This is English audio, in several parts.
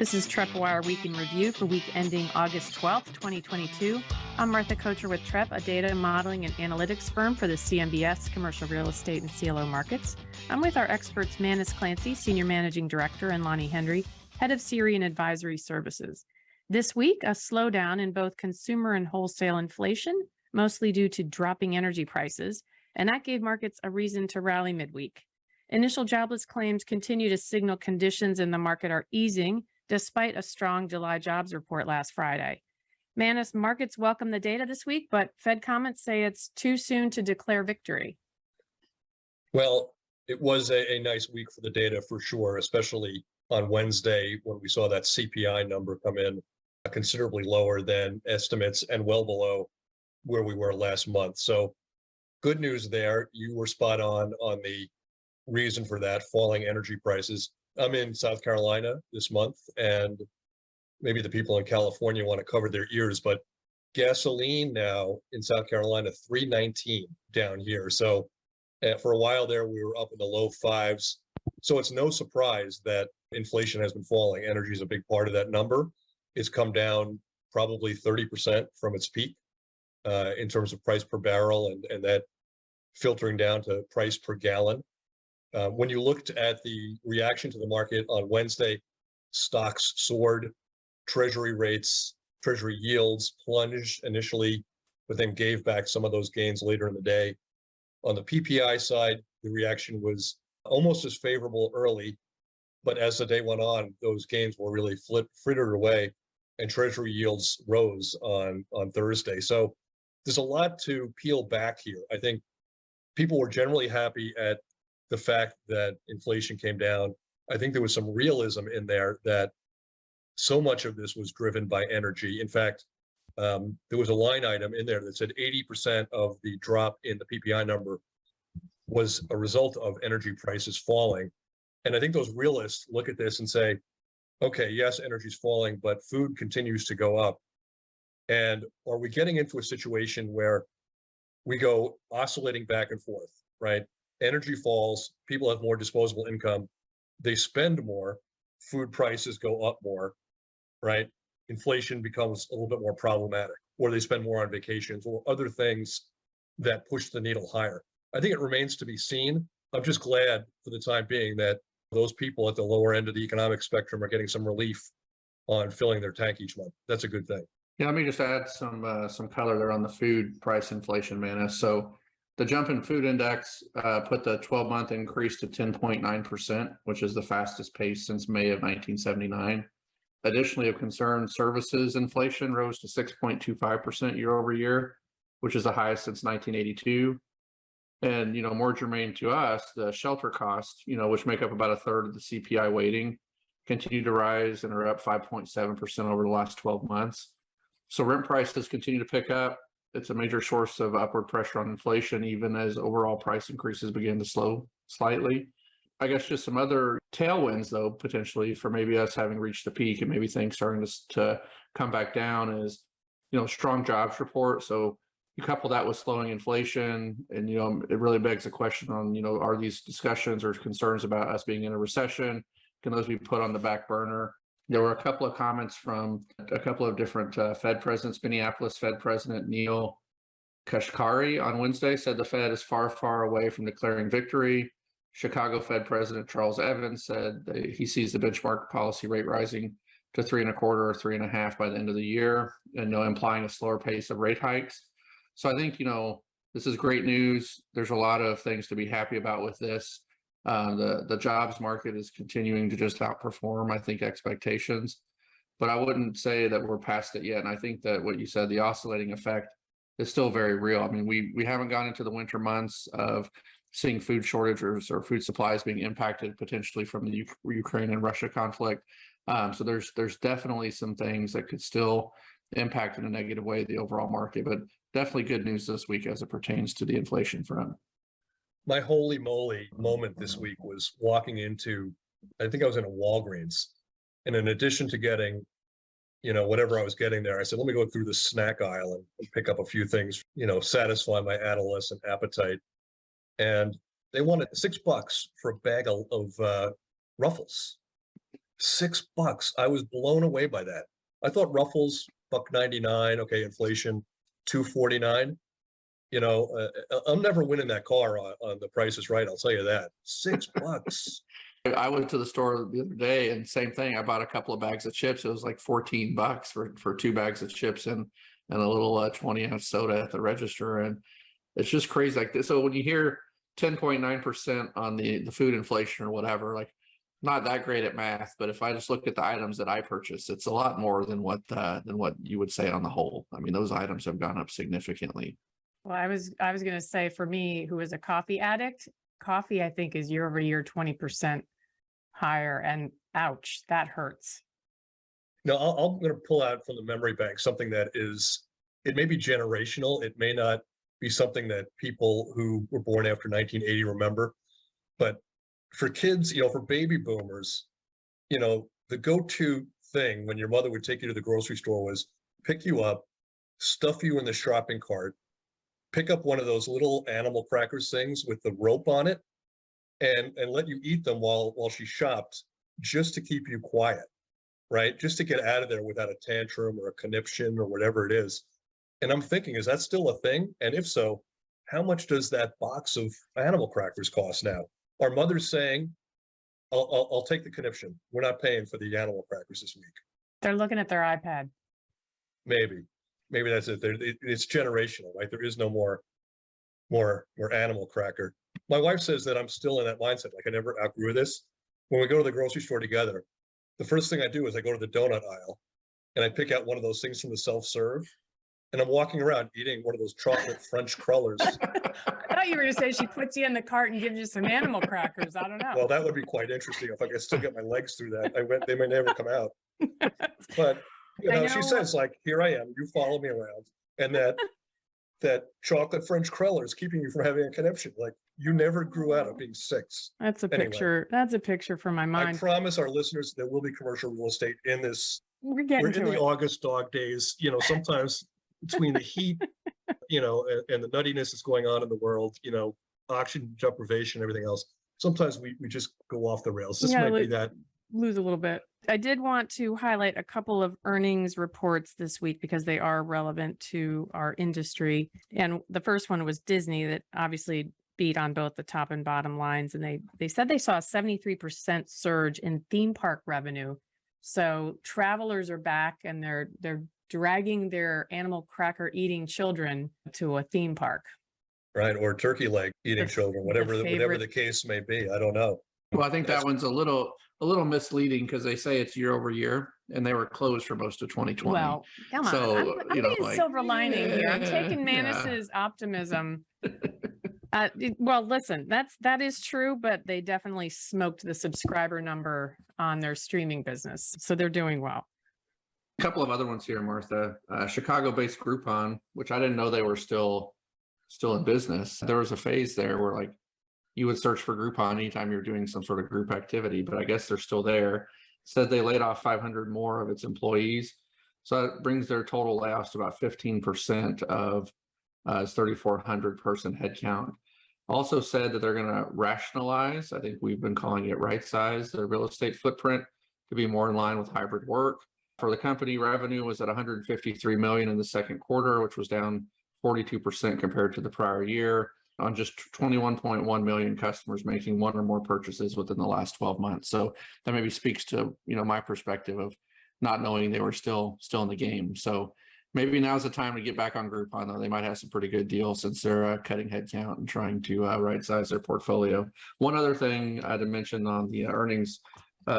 This is TreppWire Week in Review for week ending August 12th, 2022. I'm Martha Kocher with Trepp, a data modeling and analytics firm for the CMBS, commercial real estate, and CLO markets. I'm with our experts Manus Clancy, Senior Managing Director, and Lonnie Henry, Head of CRE and Advisory Services. This week, a slowdown in both consumer and wholesale inflation, mostly due to dropping energy prices, and that gave markets a reason to rally midweek. Initial jobless claims continue to signal conditions in the market are easing, despite a strong July jobs report last Friday. Manus, markets welcome the data this week, but Fed comments say it's too soon to declare victory. Well, it was a nice week for the data for sure, especially on Wednesday when we saw that CPI number come in considerably lower than estimates and well below where we were last month. So good news there. You were spot on the reason for that, falling energy prices. I'm in South Carolina this month, and maybe the people in California want to cover their ears, but gasoline now in South Carolina, $3.19 down here. So for a while there, we were up in the low fives. So it's no surprise that inflation has been falling. Energy is a big part of that number. It's come down probably 30% from its peak in terms of price per barrel, and that filtering down to price per gallon. When you looked at the reaction to the market on Wednesday, stocks soared, treasury rates, treasury yields plunged initially, but then gave back some of those gains later in the day. On the PPI side, the reaction was almost as favorable early, but as the day went on, those gains were really frittered away, and treasury yields rose on Thursday. So there's a lot to peel back here. I think people were generally happy at the fact that inflation came down. I think there was some realism in there that so much of this was driven by energy. In fact, there was a line item in there that said 80% of the drop in the PPI number was a result of energy prices falling. And I think those realists look at this and say, okay, yes, energy's falling, but food continues to go up. And are we getting into a situation where we go oscillating back and forth, right? Energy falls, people have more disposable income, they spend more, food prices go up more, right? Inflation becomes a little bit more problematic, or they spend more on vacations or other things that push the needle higher. I think it remains to be seen. I'm just glad for the time being that those people at the lower end of the economic spectrum are getting some relief on filling their tank each month. That's a good thing. Yeah, let me just add some color there on the food price inflation, Manus. So the jump in food index put the 12-month increase to 10.9%, which is the fastest pace since May of 1979. Additionally, of concern, services inflation rose to 6.25% year over year, which is the highest since 1982. And, more germane to us, the shelter costs, which make up about a third of the CPI weighting, continue to rise and are up 5.7% over the last 12 months. So rent prices continue to pick up. It's a major source of upward pressure on inflation, even as overall price increases begin to slow slightly. I guess just some other tailwinds, though, potentially for maybe us having reached the peak and maybe things starting to come back down is, strong jobs report. So you couple that with slowing inflation, and, it really begs the question on, are these discussions or concerns about us being in a recession, can those be put on the back burner? There were a couple of comments from a couple of different Fed presidents. Minneapolis Fed President Neil Kashkari on Wednesday said the Fed is far, far away from declaring victory. Chicago Fed President Charles Evans said that he sees the benchmark policy rate rising to 3.25 or 3.5 by the end of the year, and implying a slower pace of rate hikes. So I think, this is great news. There's a lot of things to be happy about with this. The jobs market is continuing to just outperform, I think, expectations, but I wouldn't say that we're past it yet. And I think that what you said, the oscillating effect, is still very real. I mean, we haven't gone into the winter months of seeing food shortages or food supplies being impacted potentially from the Ukraine and Russia conflict. So there's definitely some things that could still impact in a negative way the overall market, but definitely good news this week as it pertains to the inflation front. My holy moly moment this week was walking into, I think I was in a Walgreens, and in addition to getting, whatever I was getting there, I said, let me go through the snack aisle and pick up a few things, satisfy my adolescent appetite. And they wanted $6 for a bag of Ruffles. $6. I was blown away by that. I thought Ruffles, $1.99. Okay, inflation, $2.49. I'm never winning that car on The Price is Right. I'll tell you that. $6. I went to the store the other day and same thing. I bought a couple of bags of chips. It was like $14 for 2 bags of chips and a little 20-ounce soda at the register. And it's just crazy like this. So when you hear 10.9% on the food inflation or whatever, like not that great at math, but if I just look at the items that I purchase, it's a lot more than what you would say on the whole. I mean, those items have gone up significantly. Well, I was going to say, for me, who is a coffee addict, coffee, I think, is year over year 20% higher, and ouch, that hurts. No, I'm going to pull out from the memory bank something that it may be generational. It may not be something that people who were born after 1980 remember, but for kids, for baby boomers, the go-to thing when your mother would take you to the grocery store was pick you up, stuff you in the shopping cart, pick up one of those little animal crackers things with the rope on it, and let you eat them while she shopped, just to keep you quiet, right? Just to get out of there without a tantrum or a conniption or whatever it is. And I'm thinking, is that still a thing? And if so, how much does that box of animal crackers cost now? Our mother's saying, I'll take the conniption. We're not paying for the animal crackers this week. They're looking at their iPad. Maybe that's it. It's generational, right? There is no more animal cracker. My wife says that I'm still in that mindset. Like, I never outgrew this. When we go to the grocery store together, the first thing I do is I go to the donut aisle and I pick out one of those things from the self-serve. And I'm walking around eating one of those chocolate French crullers. I thought you were going to say she puts you in the cart and gives you some animal crackers. I don't know. Well, that would be quite interesting if I could still get my legs through that. They may never come out. But she says, like, here I am, you follow me around. And that chocolate French cruller is keeping you from having a conniption. Like, you never grew out of being 6. That's a picture. That's a picture from my mind. I promise our listeners there will be commercial real estate in this. We're in the August dog days. Sometimes between the heat, and the nuttiness that's going on in the world, oxygen deprivation, everything else. Sometimes we just go off the rails. This might be that. Lose a little bit. I did want to highlight a couple of earnings reports this week because they are relevant to our industry. And the first one was Disney, that obviously beat on both the top and bottom lines. And they said they saw a 73% surge in theme park revenue. So travelers are back and they're dragging their animal cracker eating children to a theme park. Right. Or turkey leg eating children, whatever the case may be. I don't know. Well, I think that one's a little misleading because they say it's year over year and they were closed for most of 2020. Well, come on. So, I'm being silver lining here. I'm taking Manus's optimism. Well, listen, that is true, but they definitely smoked the subscriber number on their streaming business. So they're doing well. A couple of other ones here, Martha. Chicago-based Groupon, which I didn't know they were still in business. There was a phase there where like you would search for Groupon anytime you're doing some sort of group activity, but I guess they're still there. Said they laid off 500 more of its employees. So that brings their total layoffs to about 15% of 3,400 person headcount. Also said that they're going to rationalize, I think we've been calling it right size, their real estate footprint to be more in line with hybrid work. For the company, revenue was at $153 million in the second quarter, which was down 42% compared to the prior year on just 21.1 million customers making one or more purchases within the last 12 months. So that maybe speaks to, my perspective of not knowing they were still in the game. So maybe now's the time to get back on Groupon, though. They might have some pretty good deals since they're cutting headcount and trying to right size their portfolio. One other thing to mention on the earnings,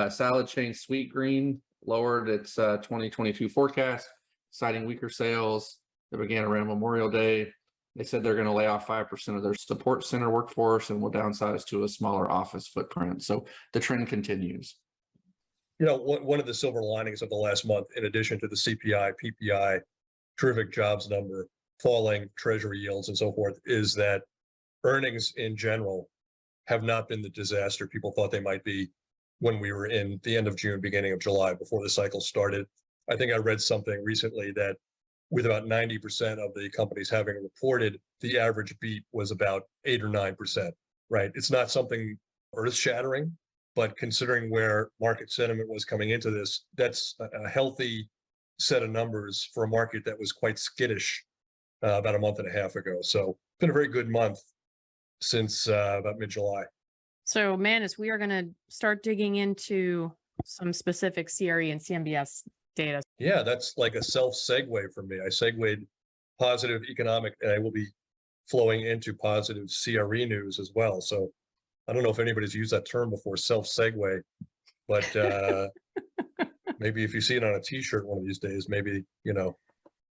salad chain Sweetgreen lowered its 2022 forecast, citing weaker sales that began around Memorial Day. They said they're going to lay off 5% of their support center workforce and will downsize to a smaller office footprint. So the trend continues. One of the silver linings of the last month, in addition to the CPI, PPI, terrific jobs number, falling treasury yields and so forth, is that earnings in general have not been the disaster people thought they might be when we were in the end of June, beginning of July, before the cycle started. I think I read something recently that with about 90% of the companies having reported, the average beat was about 8 or 9%, right? It's not something earth-shattering, But considering where market sentiment was coming into this, that's a healthy set of numbers for a market that was quite skittish about a month and a half ago. So it's been a very good month since about mid-July. So, Manus, we are going to start digging into some specific CRE and CMBS data. Yeah, that's like a self-segue for me. I segued positive economic, and I will be flowing into positive CRE news as well. So I don't know if anybody's used that term before, self-segue, but maybe if you see it on a t-shirt one of these days, maybe, you'll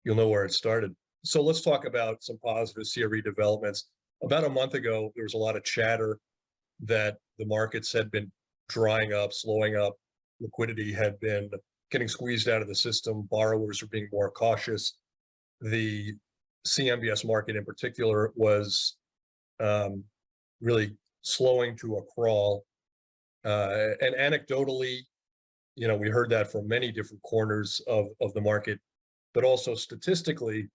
know where it started. So let's talk about some positive CRE developments. About a month ago, there was a lot of chatter that the markets had been drying up, slowing up, liquidity had been getting squeezed out of the system, borrowers are being more cautious. The CMBS market in particular was really slowing to a crawl. And anecdotally, we heard that from many different corners of the market, but also statistically,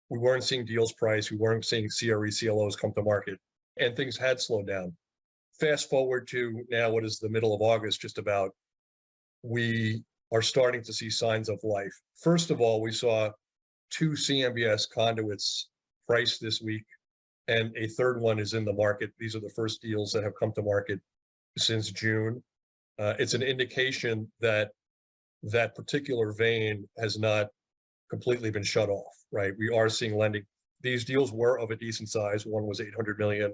we weren't seeing deals priced, we weren't seeing CRE CLOs come to market, and things had slowed down. Fast forward to now, what is the middle of August, just about, we are starting to see signs of life. First of all, we saw 2 CMBS conduits priced this week, and a third one is in the market. These are the first deals that have come to market since June. It's an indication that that particular vein has not completely been shut off, right? We are seeing lending. These deals were of a decent size. One was 800 million,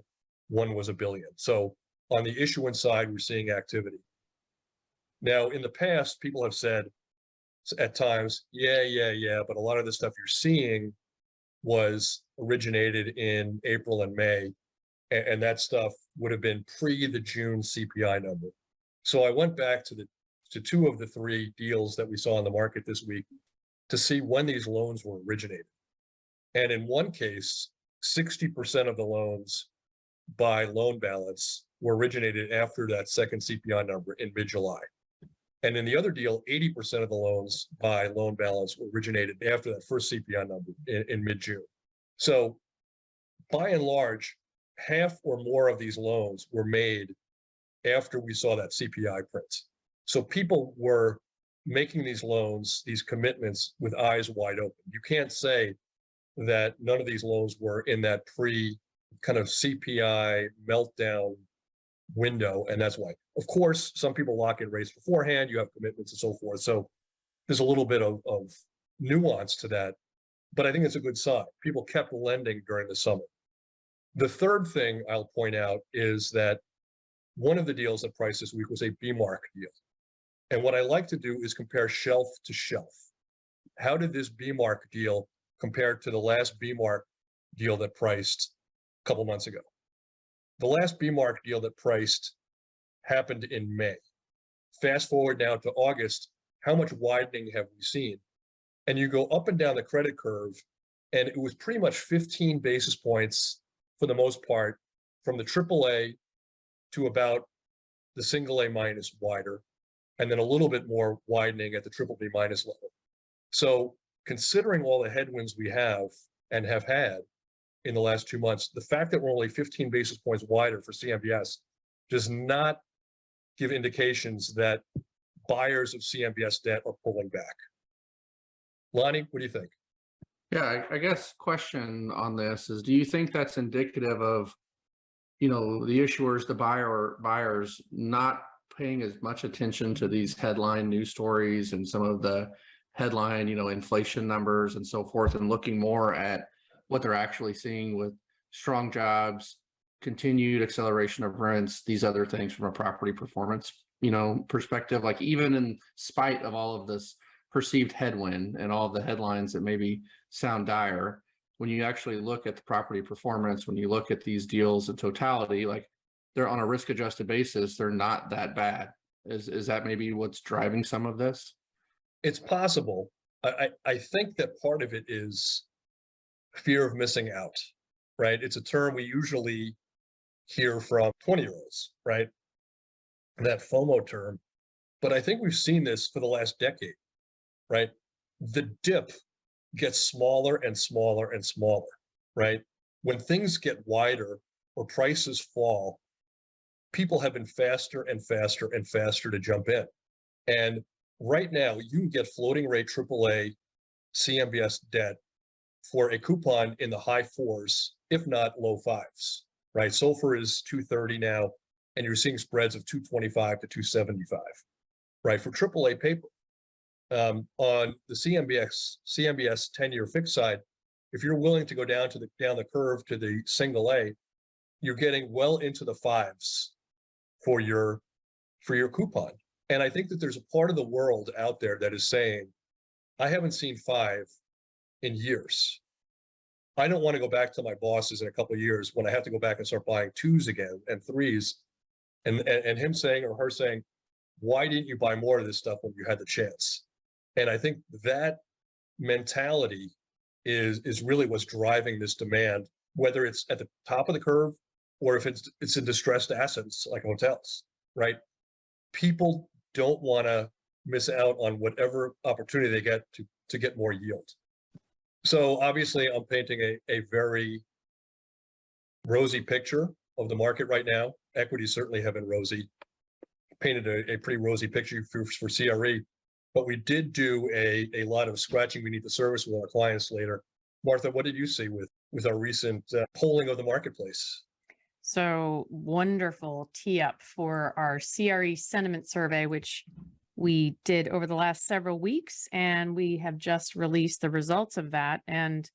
one was $1 billion. So on the issuance side, we're seeing activity. Now, in the past, people have said at times, yeah, but a lot of the stuff you're seeing was originated in April and May, and that stuff would have been pre the June CPI number. So I went back to 2 of the 3 deals that we saw in the market this week to see when these loans were originated. And in one case, 60% of the loans by loan balance were originated after that second CPI number in mid-July. And in the other deal, 80% of the loans by loan balance were originated after that first CPI number in mid-June. So by and large, half or more of these loans were made after we saw that CPI print. So people were making these loans, these commitments, with eyes wide open. You can't say that none of these loans were in that pre kind of CPI meltdown window, and that's why. Of course, some people lock in rates beforehand, you have commitments and so forth. So there's a little bit of nuance to that, but I think it's a good sign. People kept lending during the summer. The third thing I'll point out is that one of the deals that priced this week was a B-Mark deal. And what I like to do is compare shelf to shelf. How did this B-Mark deal compare to the last B-Mark deal that priced a couple months ago? The last B-Mark deal that priced happened in May. Fast forward now to August, how much widening have we seen? And you go up and down the credit curve, and it was pretty much 15 basis points for the most part from the AAA to about the single A minus wider, and then a little bit more widening at the triple B minus level. So considering all the headwinds we have and have had in the last 2 months, the fact that we're only 15 basis points wider for CMBS does not give indications that buyers of CMBS debt are pulling back. Lonnie, what do you think? Yeah, I guess question on this is, do you think that's indicative of, the issuers, the buyers not paying as much attention to these headline news stories and some of the headline, inflation numbers and so forth, and looking more at what they're actually seeing with strong jobs, continued acceleration of rents, these other things from a property performance, perspective? Like, even in spite of all of this perceived headwind and all of the headlines that maybe sound dire, when you actually look at the property performance, when you look at these deals in totality, like, they're on a risk adjusted basis, they're not that bad. Is that maybe what's driving some of this? It's possible. I think that part of it is fear of missing out, right? It's a term we usually hear from 20-year-olds, right? That FOMO term. But I think we've seen this for the last decade, right? The dip gets smaller and smaller and smaller, right? When things get wider or prices fall, people have been faster and faster and faster to jump in. And right now, you can get floating rate AAA CMBS debt for a coupon in the high fours, if not low fives, right? SOFR is 230 now, and you're seeing spreads of 225 to 275, right? For AAA paper. On the CMBS 10-year fixed side, if you're willing to go down the curve to the single A, you're getting well into the fives for your coupon. And I think that there's a part of the world out there that is saying, I haven't seen 5 in years. I don't want to go back to my bosses in a couple of years when I have to go back and start buying 2s again and 3s, and him saying or her saying, why didn't you buy more of this stuff when you had the chance? And I think that mentality is really what's driving this demand, whether it's at the top of the curve or if it's in distressed assets like hotels, right? People don't want to miss out on whatever opportunity they get to get more yield. So obviously I'm painting a very rosy picture of the market right now. Equities certainly have been rosy. Painted a pretty rosy picture for CRE, but we did do a lot of scratching beneath the surface with our clients later. Martha, what did you see with our recent polling of the marketplace? So wonderful tee up for our CRE Sentiment Survey, which we did over the last several weeks, and we have just released the results of that. And,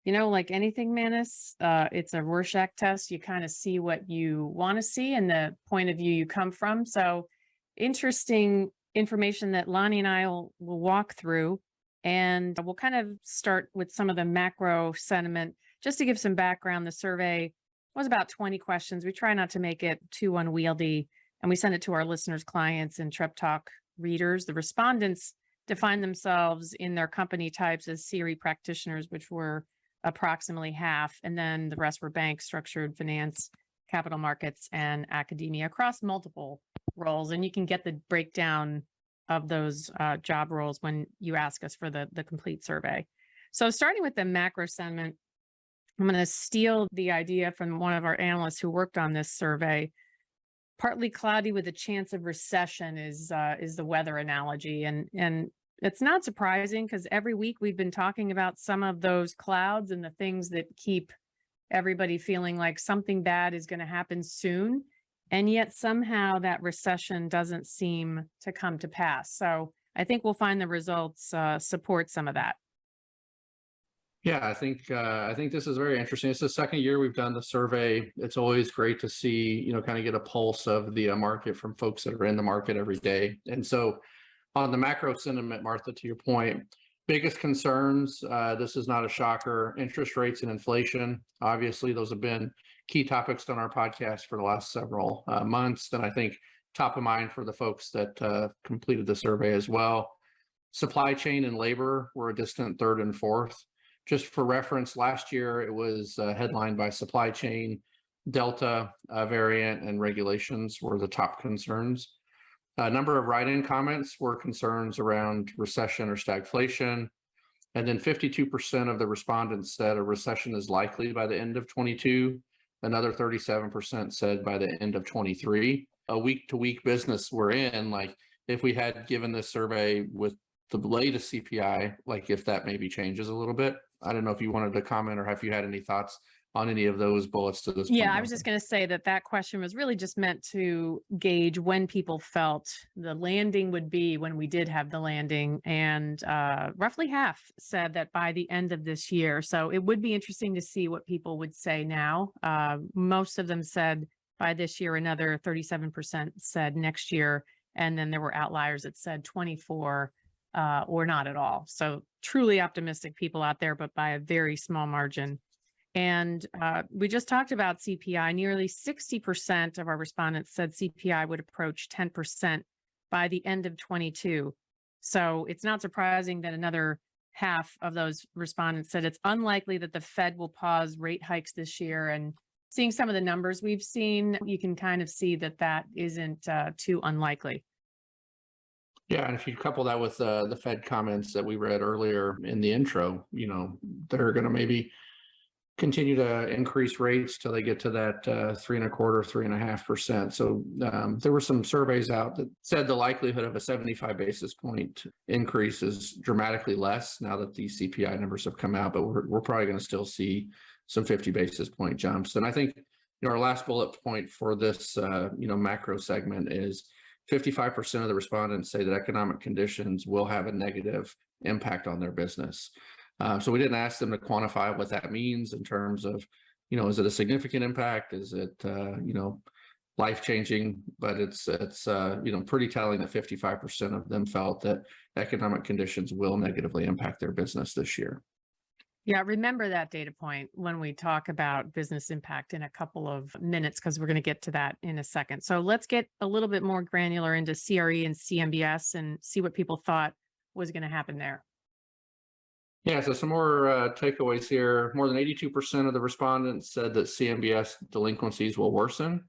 you know, like anything, Manus, it's a Rorschach test. You kind of see what you want to see and the point of view you come from. So interesting information that Lonnie and I will walk through. And we'll kind of start with some of the macro sentiment. Just to give some background, the survey was about 20 questions. We try not to make it too unwieldy, and we send it to our listeners, clients, and Trepp Talk readers. The respondents define themselves in their company types as CRE practitioners, which were approximately half, and then the rest were banks, structured finance, capital markets, and academia across multiple roles. And you can get the breakdown of those job roles when you ask us for the complete survey. So starting with the macro sentiment, I'm going to steal the idea from one of our analysts who worked on this survey. Partly cloudy with a chance of recession is the weather analogy. And it's not surprising because every week we've been talking about some of those clouds and the things that keep everybody feeling like something bad is going to happen soon. And yet somehow that recession doesn't seem to come to pass. So I think we'll find the results support some of that. Yeah, I think this is very interesting. It's the second year we've done the survey. It's always great to see, you know, kind of get a pulse of the market from folks that are in the market every day. And so on the macro sentiment, Martha, to your point, biggest concerns, this is not a shocker, interest rates and inflation. Obviously, those have been key topics on our podcast for the last several months. And I think top of mind for the folks that completed the survey as well. Supply chain and labor were a distant third and fourth. Just for reference, last year it was headlined by supply chain, Delta variant, and regulations were the top concerns. A number of write-in comments were concerns around recession or stagflation. And then 52% of the respondents said a recession is likely by the end of 22. Another 37% said by the end of 23. A week-to-week business we're in, like if we had given this survey with the latest CPI, like if that maybe changes a little bit. I don't know if you wanted to comment or if you had any thoughts on any of those bullets to this point. Yeah, I was just going to say that question was really just meant to gauge when people felt the landing would be when we did have the landing. And roughly half said that by the end of this year. So it would be interesting to see what people would say now. Most of them said by this year, another 37% said next year. And then there were outliers that said 24 or not at all. So truly optimistic people out there, but by a very small margin. And we just talked about CPI. Nearly 60% of our respondents said CPI would approach 10% by the end of 22. So it's not surprising that another half of those respondents said it's unlikely that the Fed will pause rate hikes this year. And seeing some of the numbers we've seen, you can kind of see that isn't too unlikely. Yeah, and if you couple that with the Fed comments that we read earlier in the intro, you know, they're going to maybe continue to increase rates till they get to that 3.25%, 3.5%. So there were some surveys out that said the likelihood of a 75 basis point increase is dramatically less now that these CPI numbers have come out, but we're probably going to still see some 50 basis point jumps. And I think our last bullet point for this macro segment is 55% of the respondents say that economic conditions will have a negative impact on their business. So we didn't ask them to quantify what that means in terms of, is it a significant impact? Is it, life-changing? But it's pretty telling that 55% of them felt that economic conditions will negatively impact their business this year. Yeah, remember that data point when we talk about business impact in a couple of minutes, because we're going to get to that in a second. So let's get a little bit more granular into CRE and CMBS and see what people thought was going to happen there. Yeah, so some more takeaways here. More than 82% of the respondents said that CMBS delinquencies will worsen.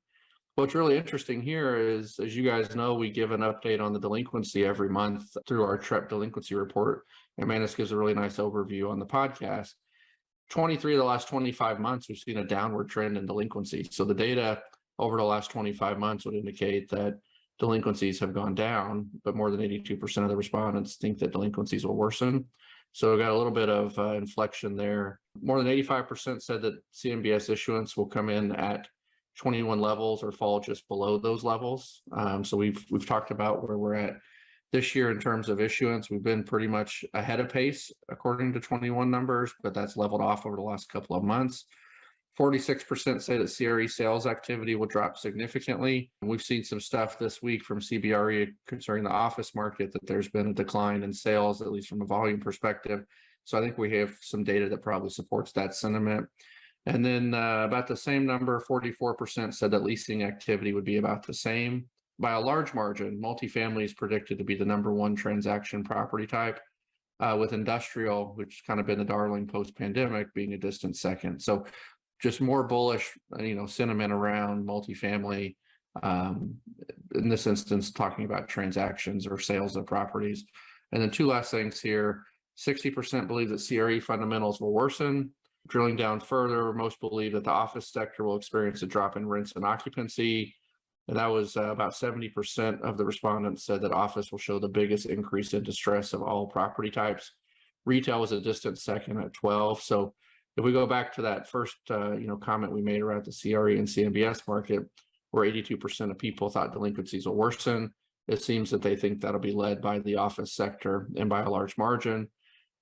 What's really interesting here is, as you guys know, we give an update on the delinquency every month through our Trepp delinquency report. And Manus gives a really nice overview on the podcast. 23 of the last 25 months, we've seen a downward trend in delinquency. So the data over the last 25 months would indicate that delinquencies have gone down, but more than 82% of the respondents think that delinquencies will worsen. So we got a little bit of inflection there. More than 85% said that CMBS issuance will come in at 21 levels or fall just below those levels. So we've talked about where we're at this year in terms of issuance. We've been pretty much ahead of pace according to 21 numbers, but that's leveled off over the last couple of months. 46% say that CRE sales activity will drop significantly. We've seen some stuff this week from CBRE concerning the office market that there's been a decline in sales, at least from a volume perspective. So I think we have some data that probably supports that sentiment. And then about the same number, 44% said that leasing activity would be about the same. By a large margin, multifamily is predicted to be the number one transaction property type, with industrial, which has kind of been the darling post-pandemic, being a distant second. So just more bullish, sentiment around multifamily. In this instance, talking about transactions or sales of properties. And then two last things here. 60% believe that CRE fundamentals will worsen. Drilling down further, most believe that the office sector will experience a drop in rents and occupancy. And that was about 70% of the respondents said that office will show the biggest increase in distress of all property types. Retail was a distant second at 12. So if we go back to that first, comment we made around the CRE and CMBS market, where 82% of people thought delinquencies will worsen, it seems that they think that'll be led by the office sector and by a large margin.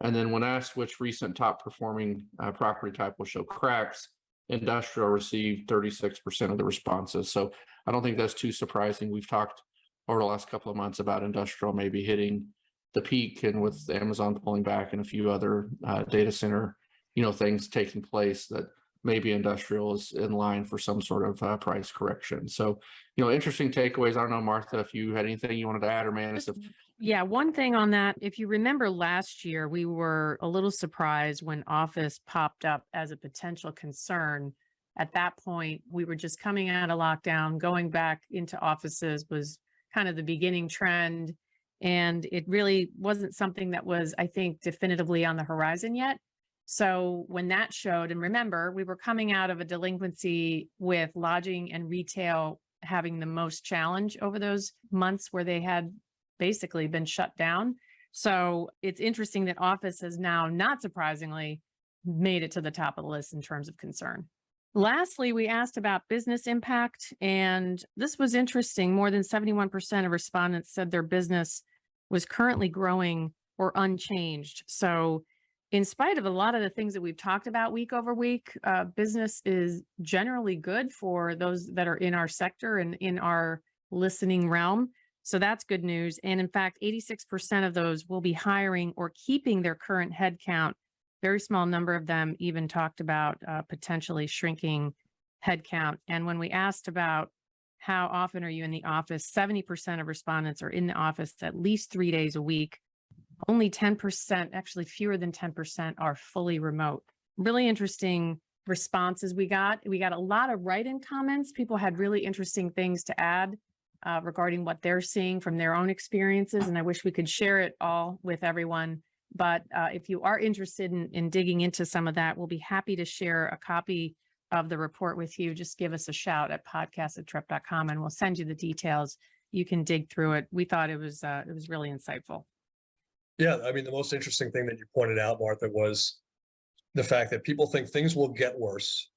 And then when asked which recent top performing property type will show cracks, industrial received 36% of the responses. So I don't think that's too surprising. We've talked over the last couple of months about industrial maybe hitting the peak, and with Amazon pulling back and a few other data center things taking place, that maybe industrial is in line for some sort of price correction. So, interesting takeaways. I don't know, Martha, if you had anything you wanted to add, or Manus. Yeah, one thing on that, if you remember last year, we were a little surprised when office popped up as a potential concern. At that point, we were just coming out of lockdown. Going back into offices was kind of the beginning trend. And it really wasn't something that was, I think, definitively on the horizon yet. So when that showed, and remember, we were coming out of a delinquency with lodging and retail having the most challenge over those months where they had basically been shut down. So it's interesting that office has now, not surprisingly, made it to the top of the list in terms of concern. Lastly, we asked about business impact, and this was interesting. More than 71% of respondents said their business was currently growing or unchanged. So in spite of a lot of the things that we've talked about week over week, business is generally good for those that are in our sector and in our listening realm. So that's good news. And in fact, 86% of those will be hiring or keeping their current headcount. Very small number of them even talked about potentially shrinking headcount. And when we asked about how often are you in the office, 70% of respondents are in the office at least 3 days a week. Only 10%, actually fewer than 10%, are fully remote. Really interesting responses we got. We got a lot of write-in comments. People had really interesting things to add regarding what they're seeing from their own experiences. And I wish we could share it all with everyone. But if you are interested in digging into some of that, we'll be happy to share a copy of the report with you. Just give us a shout at podcast@trepp.com and we'll send you the details. You can dig through it. We thought it was really insightful. Yeah, I mean, the most interesting thing that you pointed out, Martha, was the fact that people think things will get worse,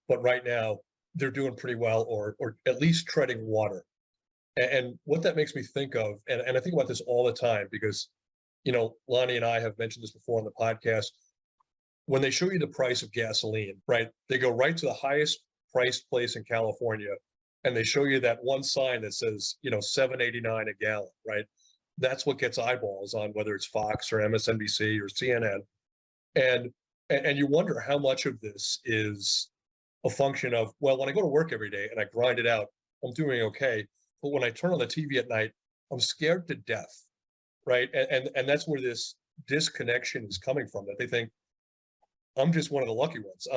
but right now they're doing pretty well, or at least treading water. And what that makes me think of, and I think about this all the time because, Lonnie and I have mentioned this before on the podcast. When they show you the price of gasoline, right, they go right to the highest priced place in California, and they show you that one sign that says, $7.89 a gallon, right? That's what gets eyeballs on whether it's Fox or MSNBC or CNN. And you wonder how much of this is a function of, well, when I go to work every day and I grind it out, I'm doing okay. But when I turn on the TV at night, I'm scared to death, right? And that's where this disconnection is coming from, that they think I'm just one of the lucky ones.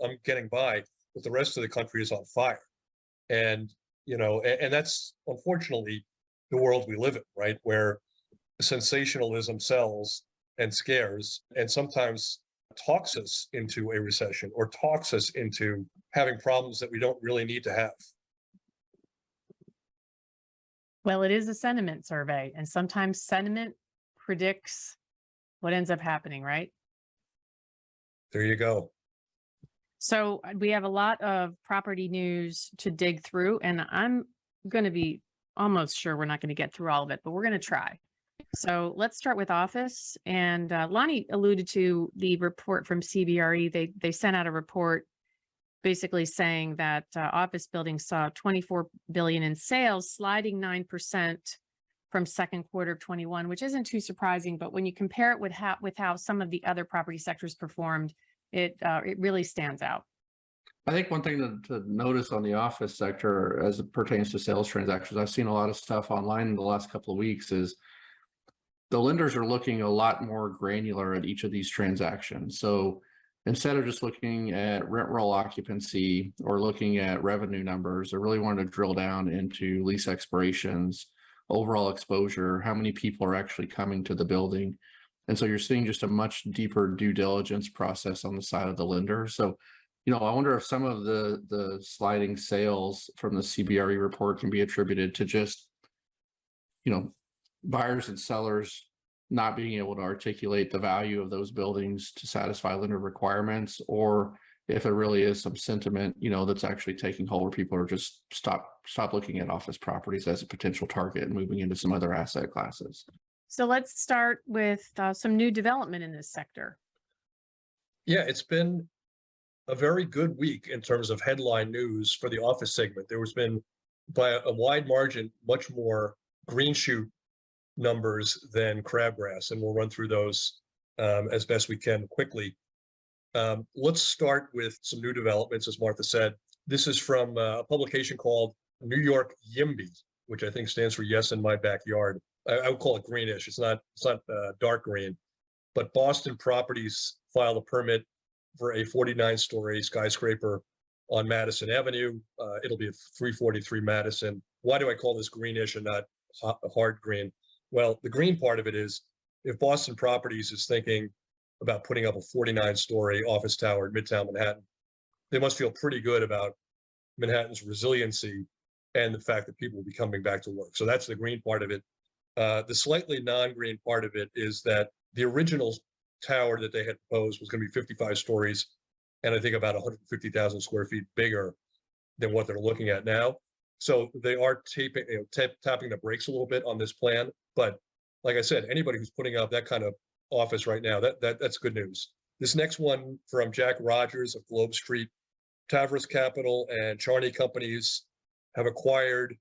I'm getting by, but the rest of the country is on fire. And, and that's unfortunately the world we live in, right? Where sensationalism sells and scares, and sometimes talks us into a recession or talks us into having problems that we don't really need to have. Well, it is a sentiment survey, and sometimes sentiment predicts what ends up happening, right? There you go. So we have a lot of property news to dig through, and I'm going to be almost sure we're not going to get through all of it, but we're going to try. So let's start with office. And Lonnie alluded to the report from CBRE. They sent out a report basically saying that office buildings saw $24 billion in sales, sliding 9% from second quarter of 21, which isn't too surprising. But when you compare it with how some of the other property sectors performed, it really stands out. I think one thing to notice on the office sector as it pertains to sales transactions, I've seen a lot of stuff online in the last couple of weeks, is the lenders are looking a lot more granular at each of these transactions. So instead of just looking at rent roll occupancy or looking at revenue numbers, they're really wanting to drill down into lease expirations, overall exposure, how many people are actually coming to the building. And so you're seeing just a much deeper due diligence process on the side of the lender. So, I wonder if some of the sliding sales from the CBRE report can be attributed to just, buyers and sellers not being able to articulate the value of those buildings to satisfy lender requirements, or if there really is some sentiment, that's actually taking hold where people are just stop looking at office properties as a potential target and moving into some other asset classes. So let's start with some new development in this sector. Yeah, it's been a very good week in terms of headline news for the office segment. There has been, by a wide margin, much more green shoot numbers than crabgrass, and we'll run through those as best we can quickly. Let's start with some new developments, as Martha said. This is from a publication called New York YIMBY, which I think stands for Yes in My Backyard. I would call it greenish. It's not dark green, but Boston Properties filed a permit for a 49-story skyscraper on Madison Avenue. It'll be at 343 Madison. Why do I call this greenish and not hard green? Well, the green part of it is, if Boston Properties is thinking about putting up a 49-story office tower in Midtown Manhattan, they must feel pretty good about Manhattan's resiliency and the fact that people will be coming back to work. So that's the green part of it. The slightly non-green part of it is that the original tower that they had proposed was going to be 55 stories, and I think about 150,000 square feet bigger than what they're looking at now. So they are tapping the brakes a little bit on this plan. But like I said, anybody who's putting out that kind of office right now, that's good news. This next one from Jack Rogers of Globe Street, Tavros Capital and Charney Companies have acquired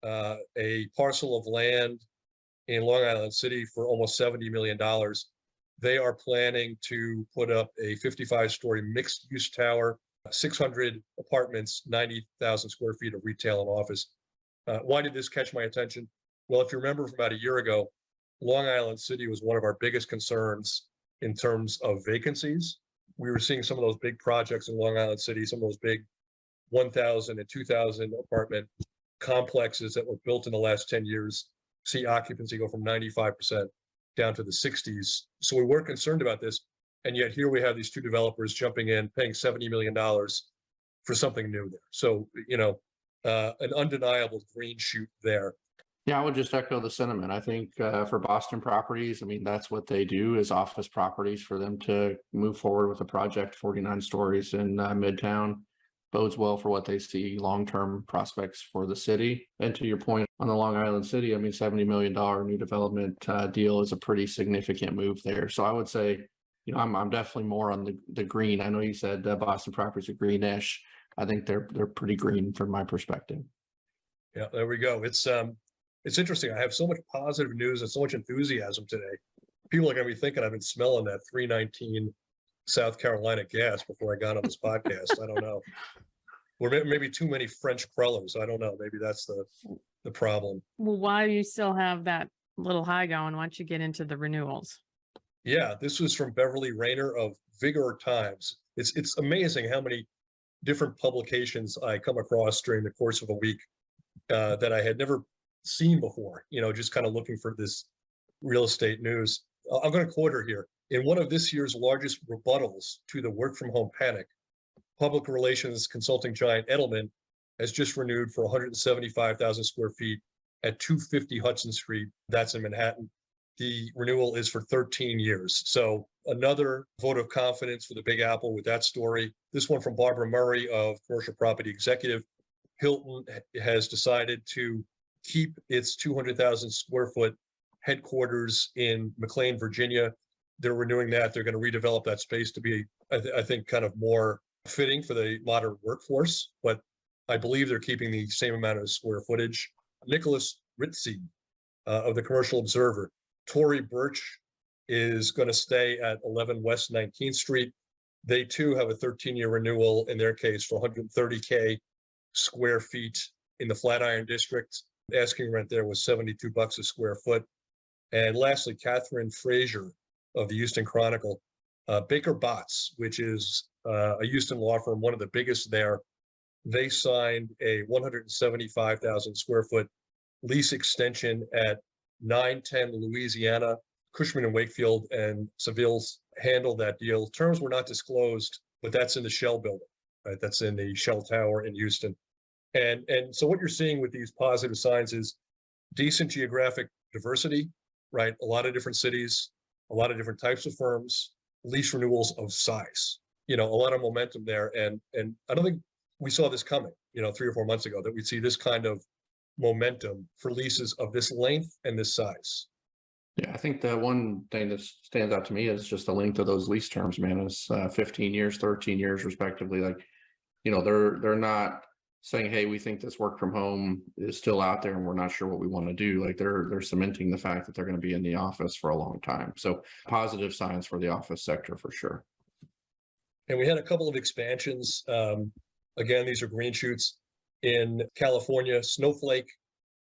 a parcel of land in Long Island City for almost $70 million. They are planning to put up a 55-story mixed-use tower, 600 apartments, 90,000 square feet of retail and office. Why did this catch my attention? Well, if you remember from about a year ago, Long Island City was one of our biggest concerns in terms of vacancies. We were seeing some of those big projects in Long Island City, some of those big 1,000 and 2,000 apartment complexes that were built in the last 10 years, see occupancy go from 95% down to the 60s. So we weren't concerned about this. And yet here we have these two developers jumping in, paying $70 million for something new there. So, an undeniable green shoot there. Yeah, I would just echo the sentiment. I think for Boston properties, I mean, that's what they do is office properties. For them to move forward with a project 49 stories in Midtown bodes well for what they see long-term prospects for the city. And to your point on the Long Island City, I mean, $70 million new development deal is a pretty significant move there. So I would say, I'm definitely more on the green. I know you said Boston properties are greenish. I think they're pretty green from my perspective. Yeah, there we go. It's interesting. I have so much positive news and so much enthusiasm today. People are going to be thinking I've been smelling that 319 South Carolina gas before I got on this podcast. I don't know. Or maybe too many French crullers. I don't know. Maybe that's the problem. Well, why do you still have that little high going? Why don't you get into the renewals? Yeah, this was from Beverly Rayner of Vigor Times. It's amazing how many different publications I come across during the course of a week that I had never seen before, just kind of looking for this real estate news. I'm going to quote her here. In one of this year's largest rebuttals to the work from home panic, public relations consulting giant Edelman has just renewed for 175,000 square feet at 250 Hudson Street. That's in Manhattan. The renewal is for 13 years. So another vote of confidence for the Big Apple with that story. This one from Barbara Murray of Commercial Property Executive. Hilton has decided to keep its 200,000 square foot headquarters in McLean, Virginia. They're renewing that. They're going to redevelop that space to be, I think, kind of more fitting for the modern workforce. But I believe they're keeping the same amount of square footage. Nicholas Ritzy of the Commercial Observer. Tory Burch is going to stay at 11 West 19th Street. They too have a 13-year renewal in their case for 130K square feet in the Flatiron District. Asking rent there was $72 a square foot. And lastly, Catherine Frazier of the Houston Chronicle. Baker Botts, which is a Houston law firm, one of the biggest there. They signed a 175,000 square foot lease extension at 910 Louisiana. Cushman and Wakefield and Seville's handled that deal. Terms were not disclosed, but that's in the Shell building, right? That's in the Shell Tower in Houston. And so what you're seeing with these positive signs is decent geographic diversity, right? A lot of different cities, a lot of different types of firms, lease renewals of size, a lot of momentum there. And I don't think we saw this coming, 3 or 4 months ago, that we'd see this kind of momentum for leases of this length and this size. Yeah, I think the one thing that stands out to me is just the length of those lease terms, man. It's 15 years, 13 years respectively. Like, they're not saying, hey, we think this work from home is still out there and we're not sure what we want to do. Like they're cementing the fact that they're going to be in the office for a long time. So positive signs for the office sector for sure. And we had a couple of expansions. Again, these are green shoots. In California, Snowflake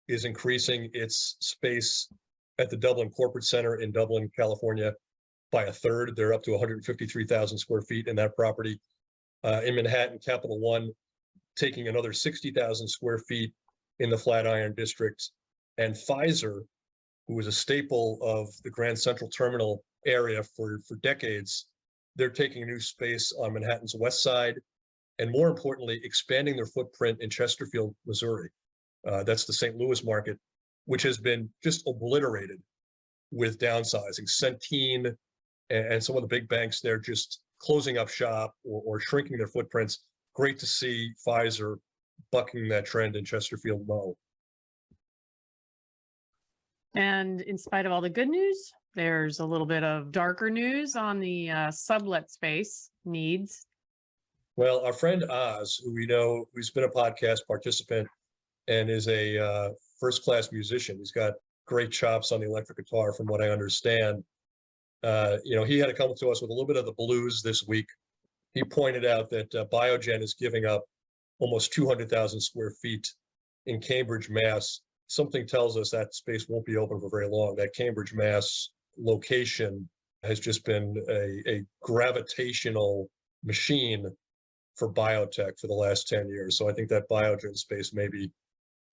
is increasing its space at the Dublin Corporate Center in Dublin, California by a third. They're up to 153,000 square feet in that property. In Manhattan, Capital One taking another 60,000 square feet in the Flatiron District. And Pfizer, who was a staple of the Grand Central Terminal area for decades, they're taking new space on Manhattan's west side, and more importantly, expanding their footprint in Chesterfield, Missouri. That's the St. Louis market, which has been just obliterated with downsizing. Centene and some of the big banks there just closing up shop or shrinking their footprints. Great to see Pfizer bucking that trend in Chesterfield, Mo. And in spite of all the good news, there's a little bit of darker news on the sublet space needs. Well, our friend Oz, who we know, who's been a podcast participant and is a first-class musician. He's got great chops on the electric guitar, from what I understand. He had to come to us with a little bit of the blues this week. He pointed out that Biogen is giving up almost 200,000 square feet in Cambridge, Mass. Something tells us that space won't be open for very long. That Cambridge, Mass location has just been a gravitational machine for biotech for the last 10 years. So I think that Biogen space may be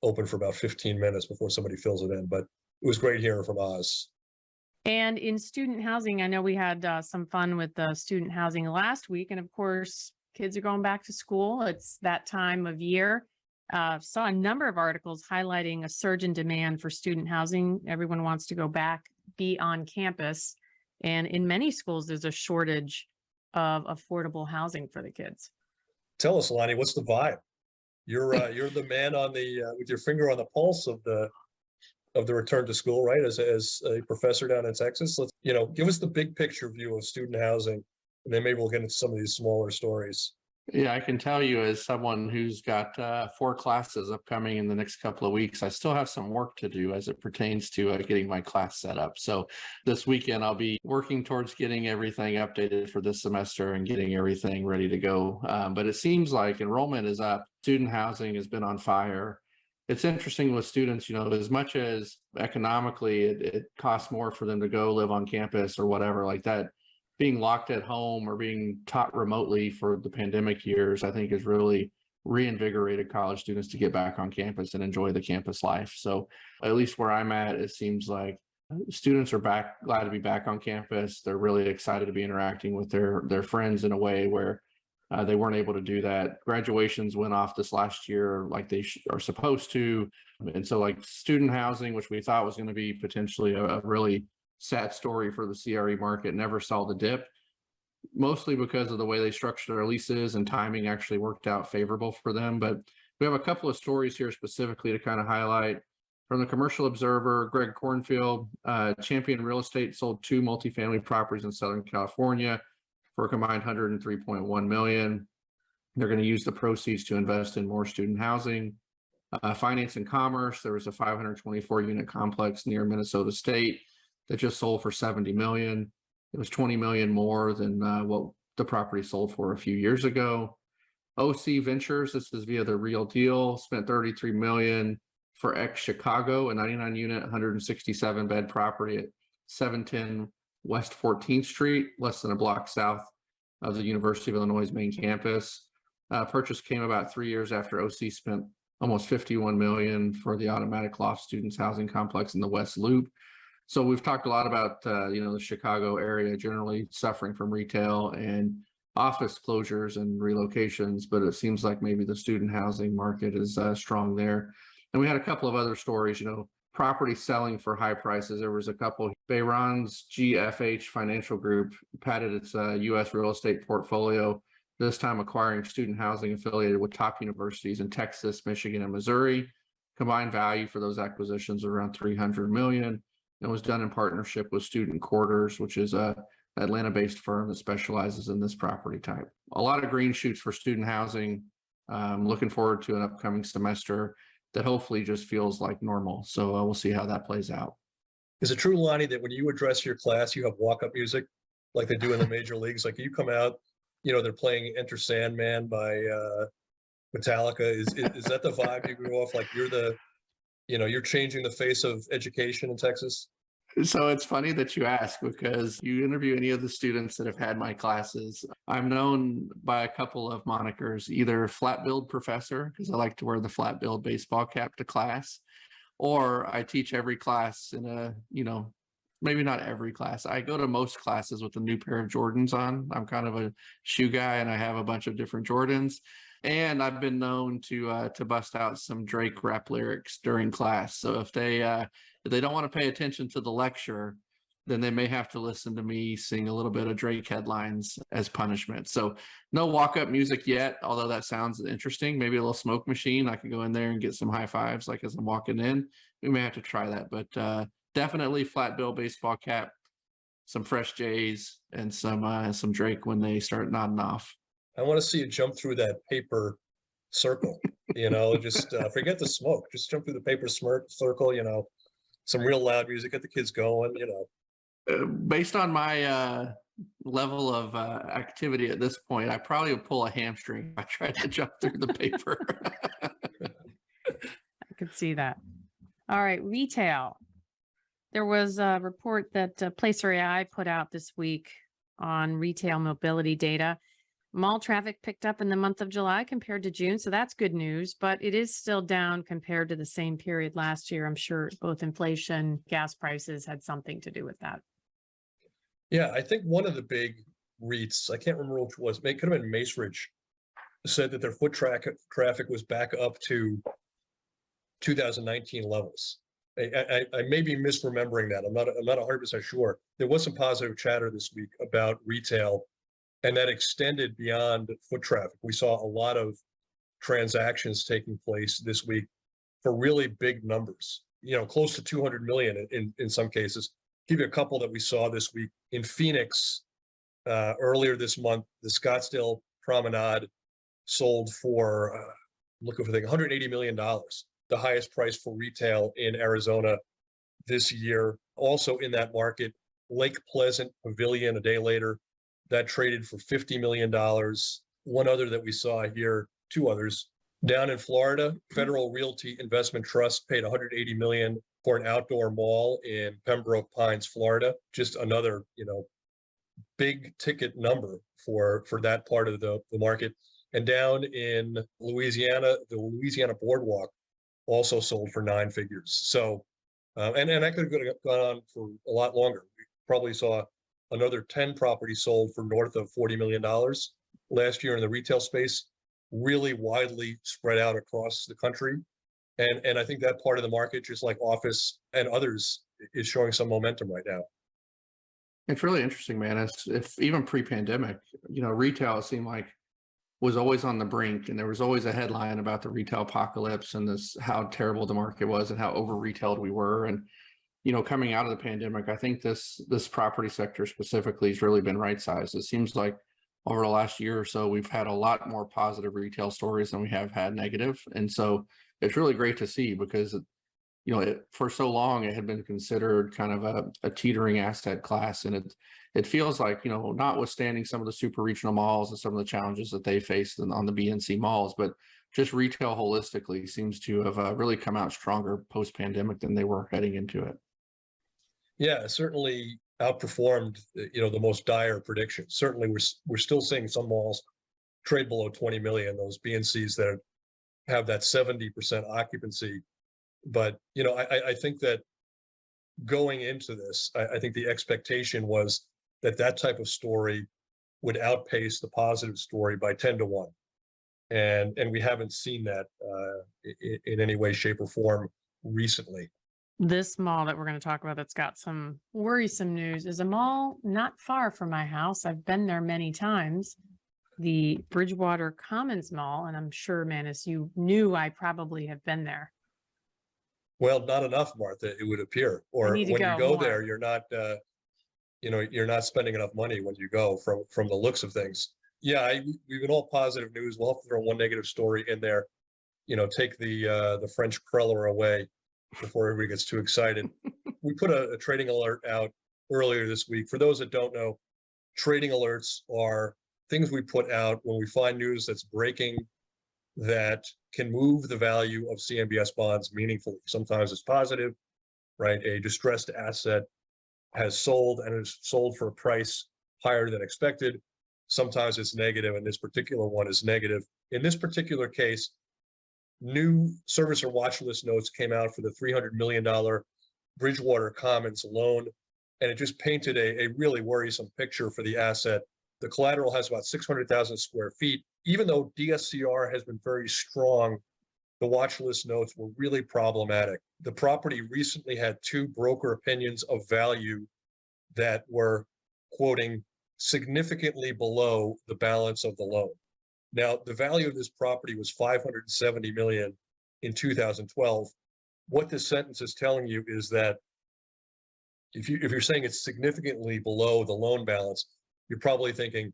open for about 15 minutes before somebody fills it in. But it was great hearing from Oz. And in student housing, I know we had some fun with student housing last week. And of course, kids are going back to school. It's that time of year. Saw a number of articles highlighting a surge in demand for student housing. Everyone wants to go back, be on campus. And in many schools, there's a shortage of affordable housing for the kids. Tell us, Lonnie, what's the vibe? You're the man on the with your finger on the pulse of the return to school, right? As a professor down in Texas, let's give us the big picture view of student housing, and then maybe we'll get into some of these smaller stories. Yeah, I can tell you as someone who's got 4 classes upcoming in the next couple of weeks, I still have some work to do as it pertains to getting my class set up. So this weekend, I'll be working towards getting everything updated for this semester and getting everything ready to go. But it seems like enrollment is up. Student housing has been on fire. It's interesting with students, as much as economically it costs more for them to go live on campus or whatever like that, being locked at home or being taught remotely for the pandemic years, I think has really reinvigorated college students to get back on campus and enjoy the campus life. So at least where I'm at, it seems like students are glad to be back on campus. They're really excited to be interacting with their friends in a way where they weren't able to do that. Graduations went off this last year like they are supposed to. And so like student housing, which we thought was going to be potentially a really sad story for the CRE market, never saw the dip, mostly because of the way they structured their leases and timing actually worked out favorable for them. But we have a couple of stories here specifically to kind of highlight. From the Commercial Observer, Greg Cornfield, Champion Real Estate sold 2 multifamily properties in Southern California for a combined $103.1 million. They're going to use the proceeds to invest in more student housing. Finance and Commerce, there was a 524 unit complex near Minnesota State that just sold for $70 million. It was $20 million more than what the property sold for a few years ago. OC Ventures, this is via the Real Deal, spent $33 million for Chicago, a 99 unit, 167 bed property at 710 West 14th Street, less than a block south of the University of Illinois' main campus. Purchase came about 3 years after OC spent almost $51 million for the automatic loft students housing complex in the West Loop. So we've talked a lot about, the Chicago area generally suffering from retail and office closures and relocations, but it seems like maybe the student housing market is strong there. And we had a couple of other stories, property selling for high prices. There was a couple. Bayron's GFH Financial Group padded its U.S. real estate portfolio, this time acquiring student housing affiliated with top universities in Texas, Michigan, and Missouri. Combined value for those acquisitions around $300 million. It was done in partnership with Student Quarters, which is a Atlanta-based firm that specializes in this property type. A lot of green shoots for student housing. Looking forward to an upcoming semester that hopefully just feels like normal. So we'll see how that plays out. Is it true, Lonnie, that when you address your class, you have walk-up music like they do in the major leagues? Like you come out, they're playing Enter Sandman by Metallica. Is that the vibe you go off? Like you're changing the face of education in Texas? So it's funny that you ask, because you interview any of the students that have had my classes. I'm known by a couple of monikers, either flat billed professor, because I like to wear the flat billed baseball cap to class, or I teach every class in a, maybe not every class. I go to most classes with a new pair of Jordans on. I'm kind of a shoe guy and I have a bunch of different Jordans. And I've been known to bust out some Drake rap lyrics during class. So if they don't want to pay attention to the lecture, then they may have to listen to me sing a little bit of Drake headlines as punishment. So no walk-up music yet, although that sounds interesting. Maybe a little smoke machine. I could go in there and get some high fives like as I'm walking in. We may have to try that, but definitely flat bill baseball cap, some fresh J's, and some Drake when they start nodding off. I want to see you jump through that paper circle, just forget the smoke, just jump through the paper circle, some real loud music, get the kids going, Based on my level of activity at this point, I probably would pull a hamstring if I tried to jump through the paper. I could see that. All right, retail. There was a report that Placer AI put out this week on retail mobility data. Mall traffic picked up in the month of July compared to June, so that's good news, but it is still down compared to the same period last year. I'm sure both inflation, gas prices had something to do with that. Yeah, I think one of the big REITs, I can't remember which was, it could have been Macerich, said that their foot traffic was back up to 2019 levels. I may be misremembering that. I'm not 100% sure. There was some positive chatter this week about retail, and that extended beyond foot traffic. We saw a lot of transactions taking place this week for really big numbers, close to 200 million in some cases. Give you a couple that we saw this week. In Phoenix, earlier this month, the Scottsdale Promenade sold for, I'm looking for $180 million, the highest price for retail in Arizona this year. Also in that market, Lake Pleasant Pavilion a day later, that traded for $50 million. One other that we saw here, two others. Down in Florida, Federal Realty Investment Trust paid $180 million for an outdoor mall in Pembroke Pines, Florida. Just another, big ticket number for that part of the market. And down in Louisiana, the Louisiana Boardwalk also sold for 9 figures. So, and that could have gone on for a lot longer. We probably saw another 10 properties sold for north of $40 million last year in the retail space, really widely spread out across the country. And I think that part of the market, just like office and others, is showing some momentum right now. It's really interesting, man. If even pre-pandemic, retail seemed like was always on the brink, and there was always a headline about the retail apocalypse and how terrible the market was and how over retailed we were. And coming out of the pandemic, I think this property sector specifically has really been right sized. It seems like over the last year or so, we've had a lot more positive retail stories than we have had negative. And so it's really great to see, because for so long it had been considered kind of a teetering asset class, and it feels like, notwithstanding some of the super regional malls and some of the challenges that they faced on the B and C malls, but just retail holistically seems to have really come out stronger post-pandemic than they were heading into it. Yeah, certainly outperformed, the most dire predictions. Certainly we're still seeing some malls trade below 20 million, those B and Cs that have that 70% occupancy. But, I think that going into this, I think the expectation was that type of story would outpace the positive story by 10 to 1. And we haven't seen that in any way, shape, or form recently. This mall that we're going to talk about that's got some worrisome news is a mall not far from my house. I've been there many times. The Bridgewater Commons Mall, and I'm sure, Manus, you knew I probably have been there. Well, not enough, Martha, it would appear. Or when you go there, you're not, you're not spending enough money when you go from the looks of things. Yeah, we've been all positive news. We'll have to throw one negative story in there. Take the French cruller away before everybody gets too excited. We put a trading alert out earlier this week. For those that don't know, trading alerts are things we put out when we find news that's breaking that can move the value of CMBS bonds meaningfully. Sometimes it's positive, right? A distressed asset has sold and is sold for a price higher than expected. Sometimes it's negative, and this particular one is negative. In this particular case, new servicer watch list notes came out for the $300 million Bridgewater Commons loan, and it just painted a really worrisome picture for the asset. The collateral has about 600,000 square feet. Even though DSCR has been very strong, the watch list notes were really problematic. The property recently had 2 broker opinions of value that were, quoting, significantly below the balance of the loan. Now, the value of this property was $570 million in 2012. What this sentence is telling you is that if you're saying it's significantly below the loan balance, you're probably thinking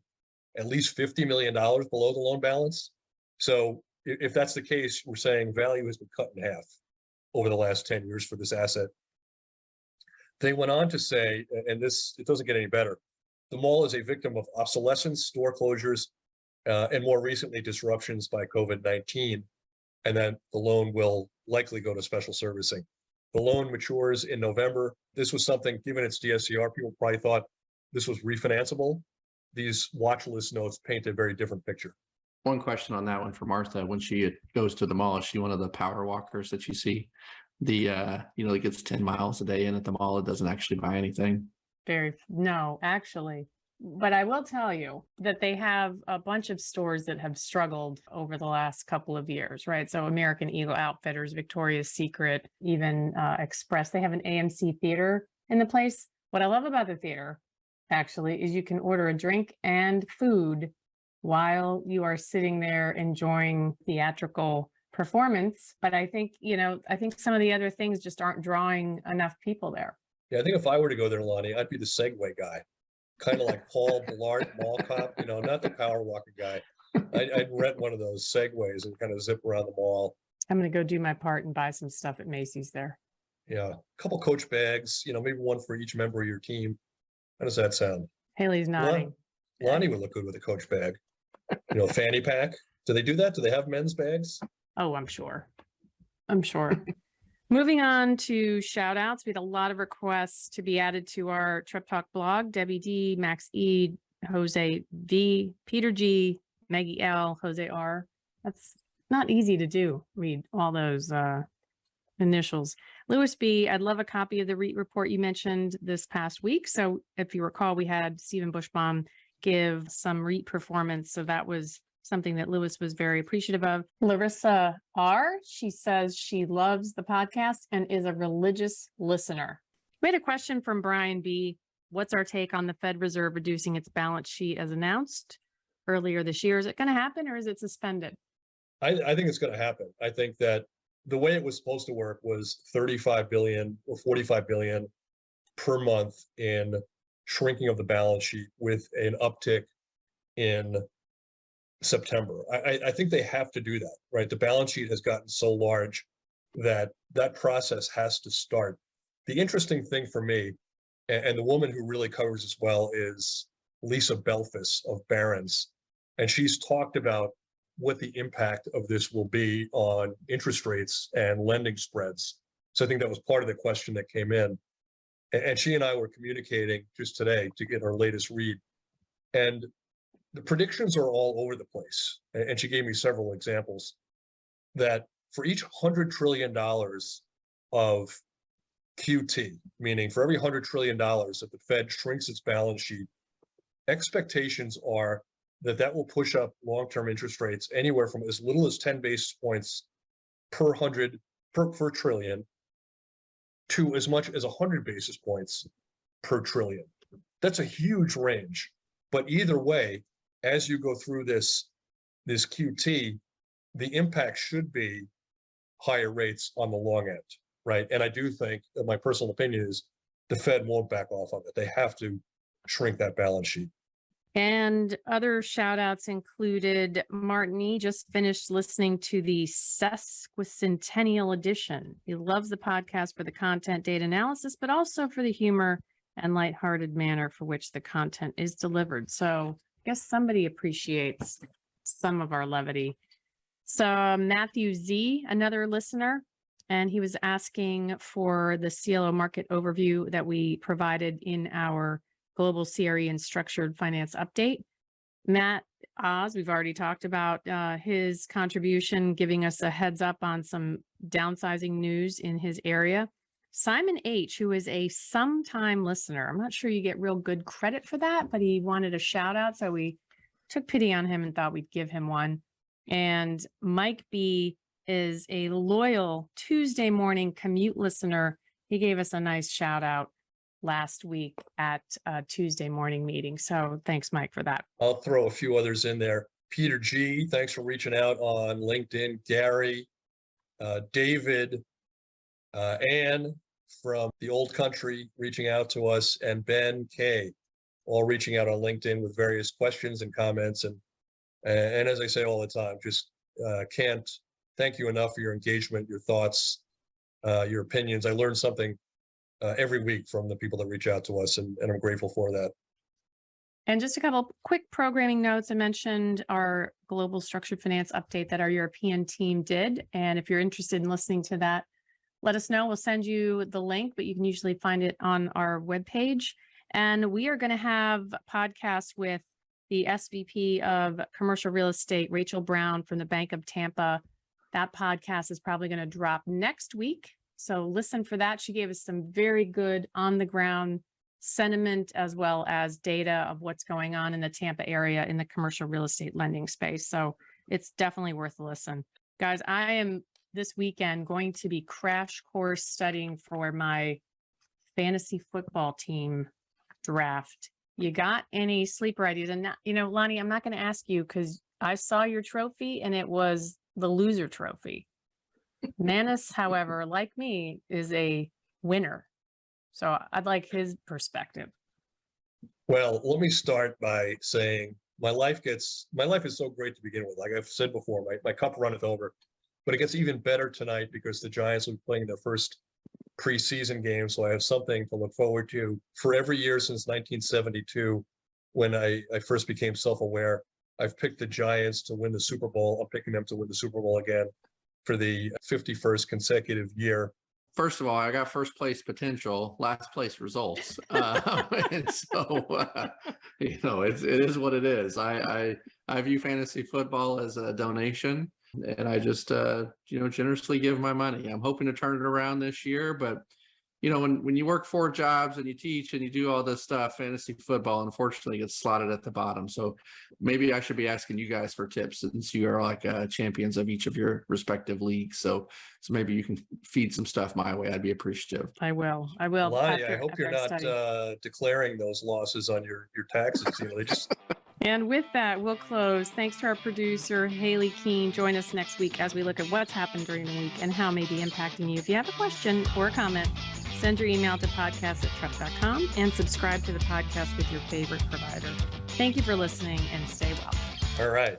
at least $50 million below the loan balance. So if that's the case, we're saying value has been cut in half over the last 10 years for this asset. They went on to say, and it doesn't get any better, the mall is a victim of obsolescence, store closures, and more recently disruptions by COVID-19, and then the loan will likely go to special servicing. The loan matures in November. This was something, given its DSCR, people probably thought this was refinanceable. these watch list notes paint a very different picture. One question on that one for Martha. When she goes to the mall, is she one of the power walkers that you see? That gets 10 miles a day in at the mall. It doesn't actually buy anything. No, actually. But I will tell you that they have a bunch of stores that have struggled over the last couple of years, right? So American Eagle Outfitters, Victoria's Secret, even Express. They have an AMC theater in the place. What I love about the theater, actually, is you can order a drink and food while you are sitting there enjoying theatrical performance. But I think some of the other things just aren't drawing enough people there. Yeah, I think if I were to go there, Lonnie, I'd be the Segway guy. Kind of like Paul Blart, Mall Cop, not the power walker guy. I'd rent one of those Segways and kind of zip around the mall. I'm going to go do my part and buy some stuff at Macy's there. Yeah, a couple Coach bags, maybe one for each member of your team. How does that sound? Haley's nodding. Lonnie would look good with a Coach bag. Fanny pack. Do they do that? Do they have men's bags? Oh, I'm sure. Moving on to shout outs. We had a lot of requests to be added to our Trepp Talk blog. Debbie D, Max E, Jose V, Peter G, Maggie L, Jose R. That's not easy to do. Read all those initials. Lewis B, I'd love a copy of the REIT report you mentioned this past week. So if you recall, we had Stephen Bushbaum give some REIT performance. So that was something that Lewis was very appreciative of. Larissa R, she says she loves the podcast and is a religious listener. We had a question from Brian B. What's our take on the Fed Reserve reducing its balance sheet as announced earlier this year? Is it going to happen or is it suspended? I think it's going to happen. I think that the way it was supposed to work was 35 billion or 45 billion per month in shrinking of the balance sheet with an uptick in September. I think they have to do that, right? The balance sheet has gotten so large that process has to start. The interesting thing for me, and the woman who really covers this well, is Lisa Belfus of Barron's. And she's talked about what the impact of this will be on interest rates and lending spreads. So I think that was part of the question that came in. And she and I were communicating just today to get our latest read. And the predictions are all over the place. And she gave me several examples that for each $100 trillion of QT, meaning for every $100 trillion that the Fed shrinks its balance sheet, expectations are that will push up long-term interest rates anywhere from as little as 10 basis points per trillion to as much as 100 basis points per trillion. That's a huge range. But either way, as you go through this QT, the impact should be higher rates on the long end, right? And I do think that my personal opinion is the Fed won't back off on it. They have to shrink that balance sheet. And other shout outs included Martin E. just finished listening to the sesquicentennial edition. He loves the podcast for the content data analysis, but also for the humor and lighthearted manner for which the content is delivered. So I guess somebody appreciates some of our levity. So Matthew Z, another listener, and he was asking for the CLO market overview that we provided in our Global CRE and Structured Finance Update. Matt Oz, we've already talked about his contribution, giving us a heads up on some downsizing news in his area. Simon H., who is a sometime listener, I'm not sure you get real good credit for that, but he wanted a shout out, so we took pity on him and thought we'd give him one. And Mike B. is a loyal Tuesday morning commute listener. He gave us a nice shout out last week at a Tuesday morning meeting. So thanks, Mike, for that. I'll throw a few others in there. Peter G, thanks for reaching out on LinkedIn. Gary, David, Ann from the old country reaching out to us, and Ben K, all reaching out on LinkedIn with various questions and comments. And as I say all the time, just can't thank you enough for your engagement, your thoughts, your opinions. I learned something every week from the people that reach out to us, and I'm grateful for that. And just a couple quick programming notes. I mentioned our global structured finance update that our European team did. And if you're interested in listening to that, let us know. We'll send you the link, but you can usually find it on our webpage. And we are going to have podcasts with the SVP of Commercial Real Estate, Rachel Brown from the Bank of Tampa. That podcast is probably going to drop next week. So listen for that. She gave us some very good on the ground sentiment as well as data of what's going on in the Tampa area in the commercial real estate lending space. So it's definitely worth a listen. Guys, I am this weekend going to be crash course studying for my fantasy football team draft. You got any sleeper ideas? And not, Lonnie, I'm not going to ask you because I saw your trophy and it was the loser trophy. Manus, however, like me, is a winner. So I'd like his perspective. Well, let me start by saying my life is so great to begin with. Like I've said before, my cup runneth over, but it gets even better tonight because the Giants will be playing their first preseason game. So I have something to look forward to. For every year since 1972, when I first became self-aware, I've picked the Giants to win the Super Bowl. I'm picking them to win the Super Bowl again for the 51st consecutive year. First of all, I got first place potential, last place results. And so, it is what it is. I view fantasy football as a donation, and I just, generously give my money. I'm hoping to turn it around this year, but when you work 4 jobs and you teach and you do all this stuff, fantasy football unfortunately gets slotted at the bottom. So maybe I should be asking you guys for tips since you are like champions of each of your respective leagues. So maybe you can feed some stuff my way. I'd be appreciative. I will. Lonnie, I hope you're not declaring those losses on your taxes. They just. And with that, we'll close. Thanks to our producer, Haley Keene. Join us next week as we look at what's happened during the week and how it may be impacting you. If you have a question or a comment, send your email to podcast@trepp.com and subscribe to the podcast with your favorite provider. Thank you for listening and stay well. All right.